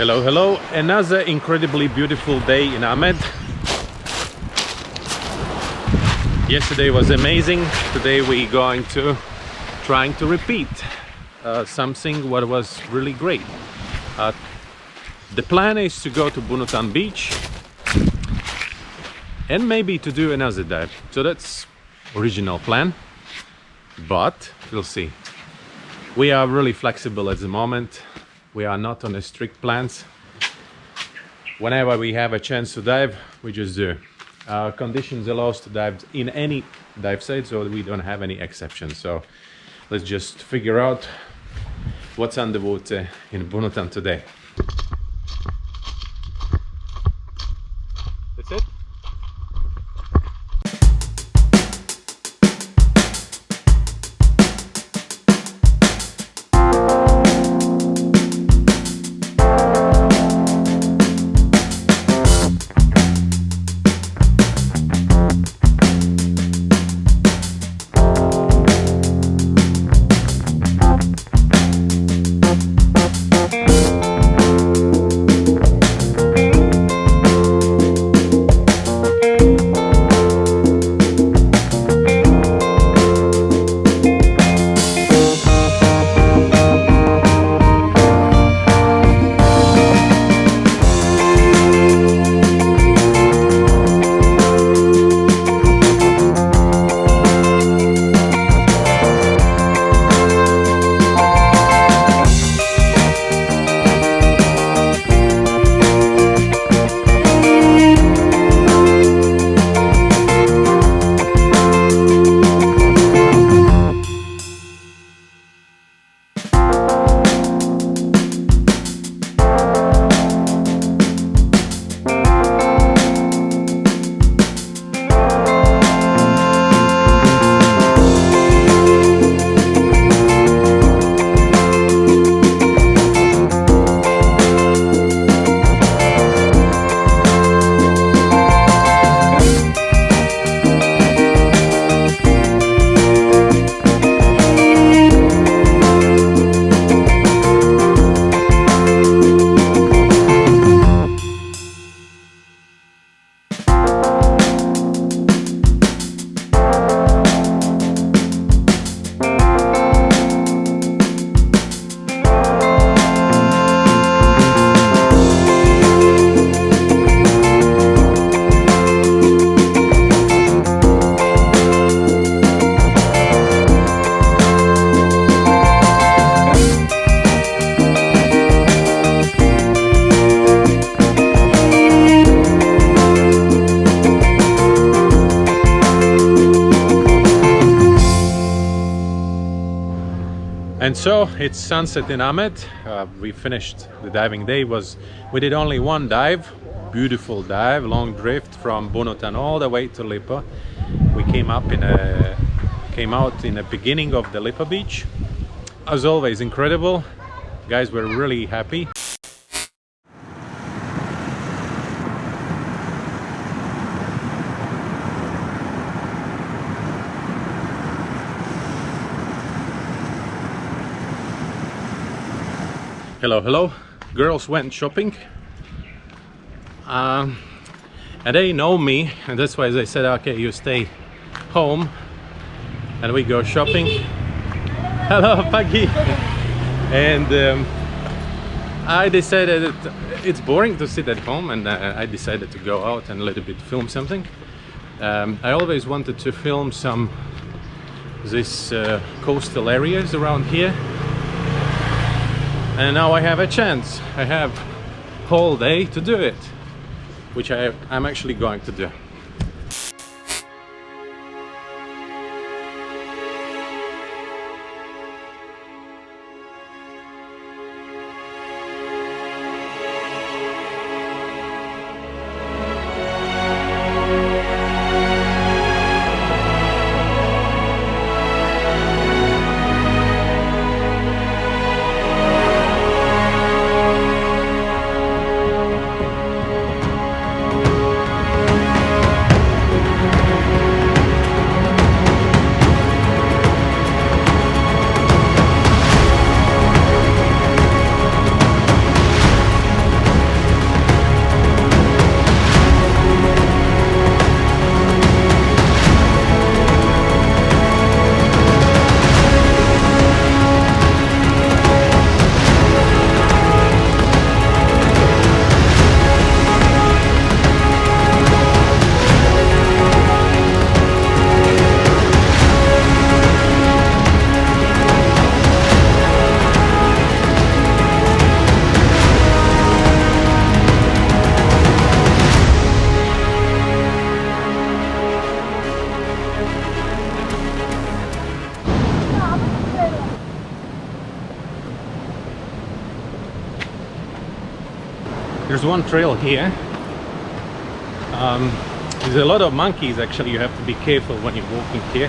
Hello, hello. Another incredibly beautiful day in Ahmed. Yesterday was amazing. Today we're going to trying to repeat something what was really great. The plan is to go to Bunutan beach and maybe to do another dive. So that's original plan, but we'll see. We are really flexible at the moment. We are not on a strict plans. Whenever we have a chance to dive, we just do. Our conditions allow us to dive in any dive site, so we don't have any exceptions. So let's just figure out what's underwater in Bunutan today. That's it. And so it's sunset in Ahmed. We finished the diving day. We did only one dive, beautiful dive, long drift from Bunutan all the way to Lipa. We came out in the beginning of the Lipa beach. As always, incredible. Guys were really happy. Hello, hello. Girls went shopping and they know me, and that's why they said, okay, you stay home and we go shopping. Hello, Paggy. And I decided that it's boring to sit at home, and I decided to go out and a little bit film something. I always wanted to film these coastal areas around here. And now I have a chance. I have whole day to do it, which I'm actually going to do. There's one trail here. There's a lot of monkeys actually. You have to be careful when you're walking here.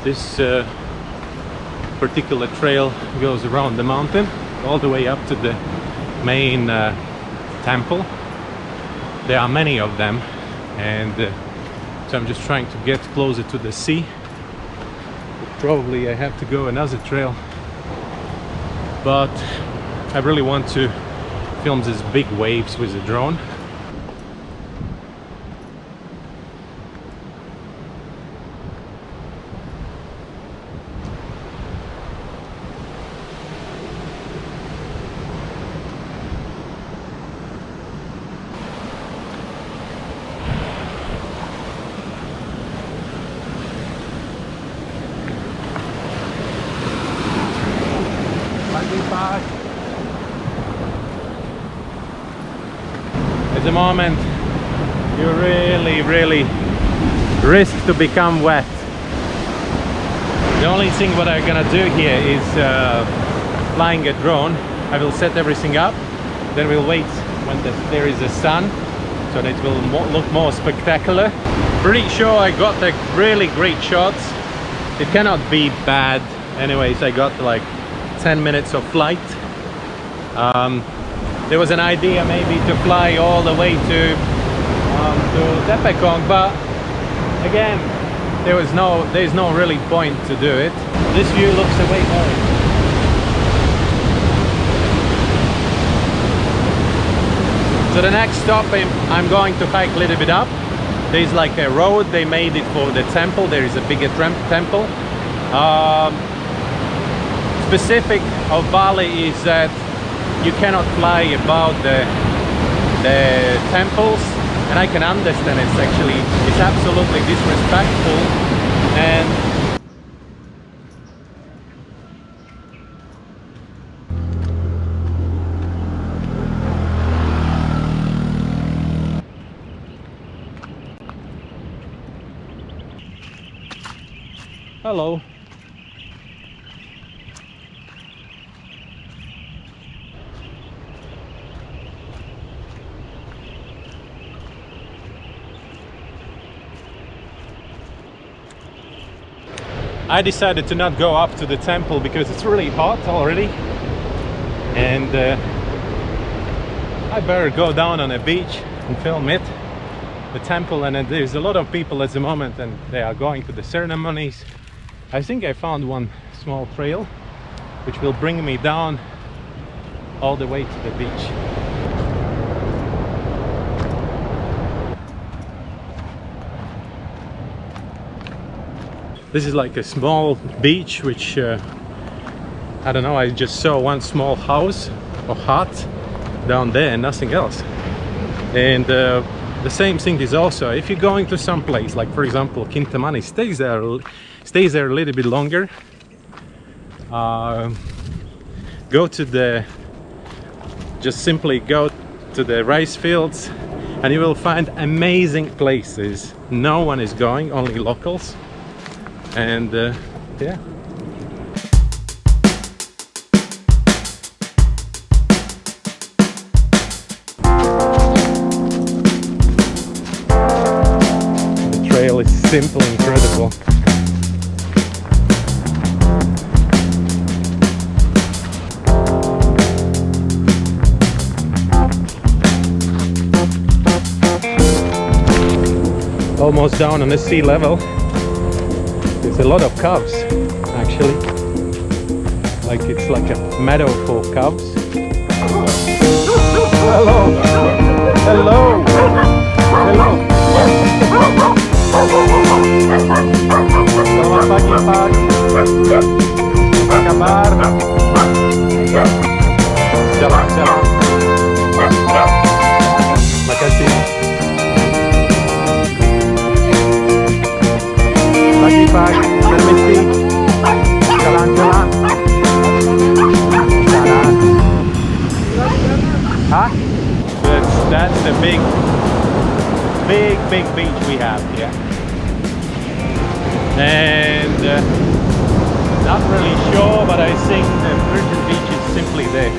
This particular trail goes around the mountain all the way up to the main temple. There are many of them, and so I'm just trying to get closer to the sea. Probably I have to go another trail, but I really want to film these big waves with a drone. At the moment, you really risk to become wet. The only thing what I'm gonna do here is flying a drone. I will set everything up, then we'll wait when there is a sun, so that it will look more spectacular. Pretty sure I got like really great shots. It cannot be bad. Anyways, I got like 10 minutes of flight. There was an idea maybe to fly all the way to Tepekong, but again, there's no really point to do it. This view looks way better. So the next stop, I'm going to hike a little bit up. There's like a road, they made it for the temple. There is a bigger temple. Specific of Bali is that you cannot fly above the temples, and I can understand it's absolutely disrespectful. And hello. I decided to not go up to the temple because it's really hot already, and I better go down on a beach and film it, the temple. And there's a lot of people at the moment, and they are going to the ceremonies. I think I found one small trail which will bring me down all the way to the beach. This is like a small beach, which I don't know, I just saw one small house or hut down there and nothing else. And the same thing is also, if you're going to some place, like for example Kintamani, stays there a little bit longer. Just simply go to the rice fields, and you will find amazing places. No one is going, only locals. And yeah. The trail is simply incredible. Almost down on the sea level. There's a lot of calves, actually. Like it's like a meadow for calves. Hello! Hello! Hello! Selamat pagi, Pak. Apa kabar? Jalan. Makasih. Pagi, Pak. Permisi. Jalan. Huh? That's the big beach we have here. And not really sure, but I think the Virgin Beach is simply there.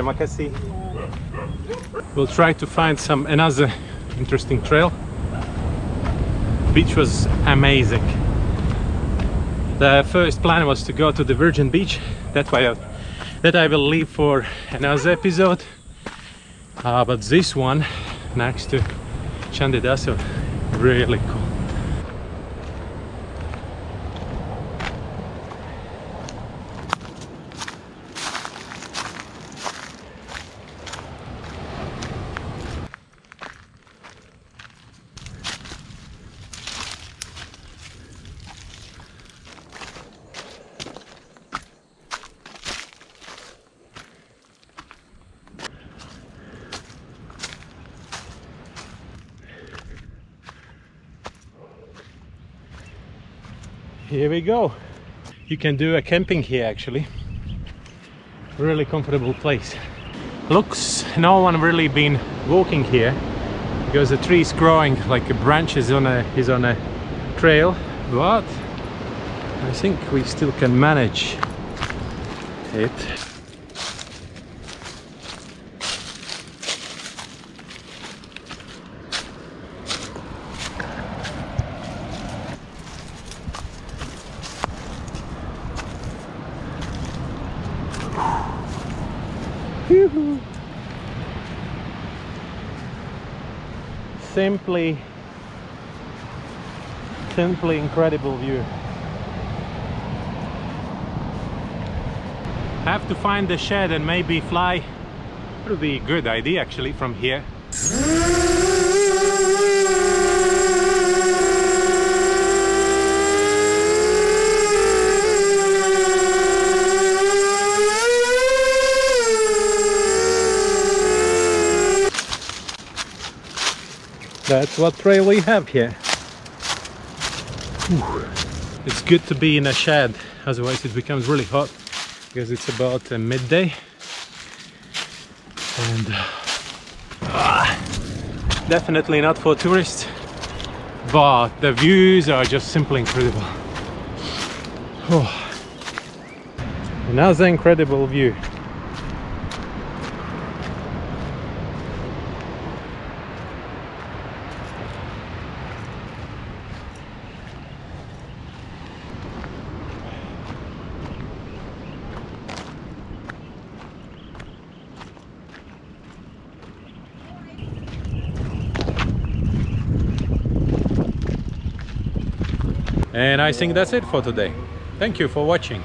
makasih. We'll try to find another interesting trail. Beach was amazing. The first plan was to go to the Virgin Beach. That I will leave for another episode. But this one next to Candidasa, really cool. Here we go. You can do a camping here actually. Really comfortable place. Looks no one really been walking here because the tree is growing like a branch is on a trail, but I think we still can manage it. Simply incredible view. Have to find the shed and maybe fly. It would be a good idea actually from here. That's what trail we have here. It's good to be in a shed, otherwise it becomes really hot because it's about midday. And definitely not for tourists, but the views are just simply incredible. Oh, another incredible view. And I think that's it for today. Thank you for watching.